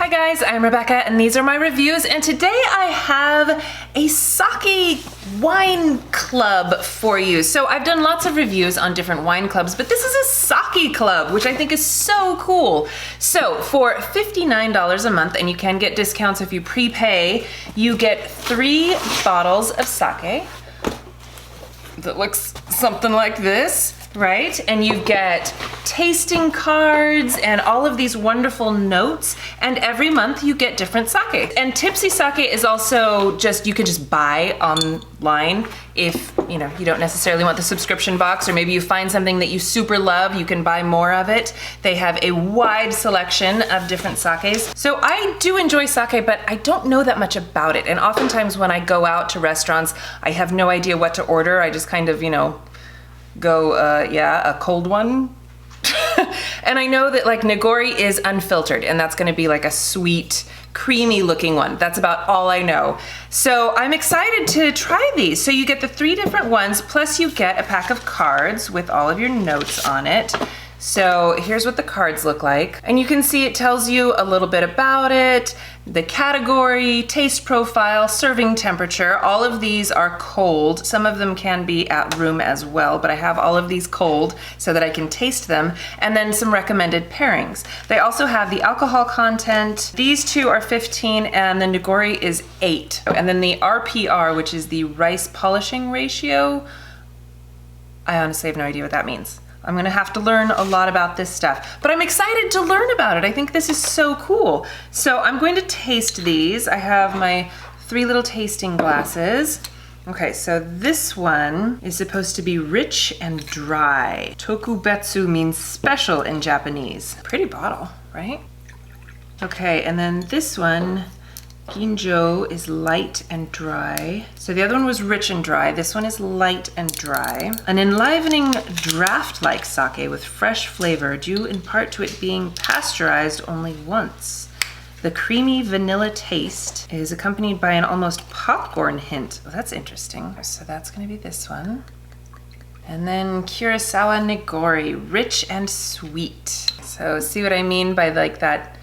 Hi guys, I'm Rebecca and these are my reviews, and today I have a sake wine club for you. So I've done lots of reviews on different wine clubs, but this is a sake club, which I think is so cool. So for $59 a month, and you can get discounts if you prepay, you get 3 bottles of sake that looks something like this, right? And you get tasting cards and all of these wonderful notes, and every month you get different sake. And TIPPSY sake is also just, you can just buy online if you don't necessarily want the subscription box, or maybe you find something that you super love, you can buy more of it. They have a wide selection of different sakes. So I do enjoy sake, but I don't know that much about it. And oftentimes when I go out to restaurants, I have no idea what to order. I just kind of, go, yeah, a cold one. And I know that like Nigori is unfiltered, and that's gonna be like a sweet, creamy looking one. That's about all I know. So I'm excited to try these. So you get the 3 different ones, plus you get a pack of cards with all of your notes on it. So here's what the cards look like. And you can see it tells you a little bit about it, the category, taste profile, serving temperature. All of these are cold. Some of them can be at room as well, but I have all of these cold so that I can taste them. And then some recommended pairings. They also have the alcohol content. These 2 are 15 and the Nigori is 8. And then the RPR, which is the rice polishing ratio, I honestly have no idea what that means. I'm gonna have to learn a lot about this stuff, but I'm excited to learn about it. I think this is so cool. So I'm going to taste these. I have my 3 little tasting glasses. Okay, so this one is supposed to be rich and dry. Tokubetsu means special in Japanese. Pretty bottle, right? Okay, and then this one, Ginjo, is light and dry. So the other one was rich and dry. This one is light and dry. An enlivening draft-like sake with fresh flavor due in part to it being pasteurized only once. The creamy vanilla taste is accompanied by an almost popcorn hint. Oh, that's interesting. So that's gonna be this one. And then Kurosawa Nigori, rich and sweet. So see what I mean by like that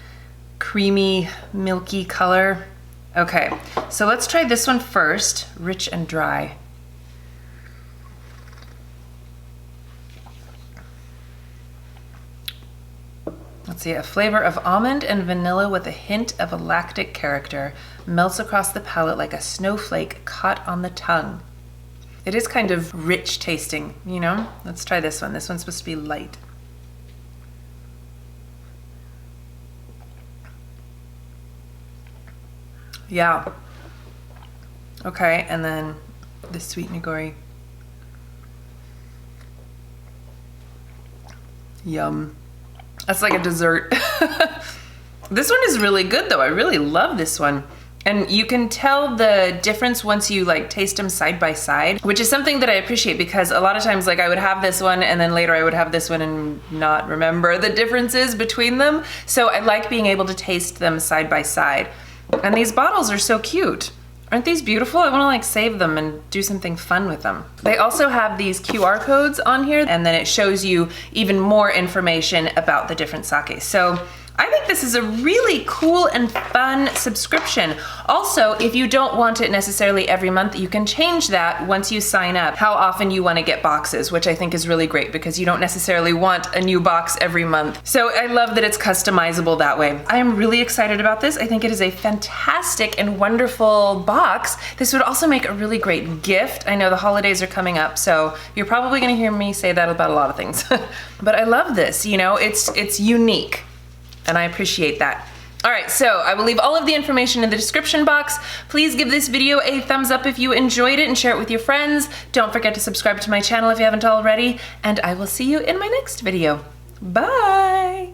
creamy, milky color? Okay, so let's try this one first, rich and dry. Let's see, a flavor of almond and vanilla with a hint of a lactic character melts across the palate like a snowflake caught on the tongue. It is kind of rich tasting, Let's try this one. This one's supposed to be light. Yeah. Okay, and then the sweet Nigori. Yum. That's like a dessert. This one is really good though. I really love this one. And you can tell the difference once you like taste them side by side, which is something that I appreciate, because a lot of times like I would have this one and then later I would have this one and not remember the differences between them. So I like being able to taste them side by side. And these bottles are so cute. Aren't these beautiful? I wanna like save them and do something fun with them. They also have these QR codes on here, and then it shows you even more information about the different sakes. So I think this is a really cool and fun subscription. Also, if you don't want it necessarily every month, you can change that once you sign up, how often you want to get boxes, which I think is really great because you don't necessarily want a new box every month. So I love that it's customizable that way. I am really excited about this. I think it is a fantastic and wonderful box. This would also make a really great gift. I know the holidays are coming up, so you're probably gonna hear me say that about a lot of things. But I love this, it's unique. And I appreciate that. All right, so I will leave all of the information in the description box. Please give this video a thumbs up if you enjoyed it and share it with your friends. Don't forget to subscribe to my channel if you haven't already, and I will see you in my next video. Bye.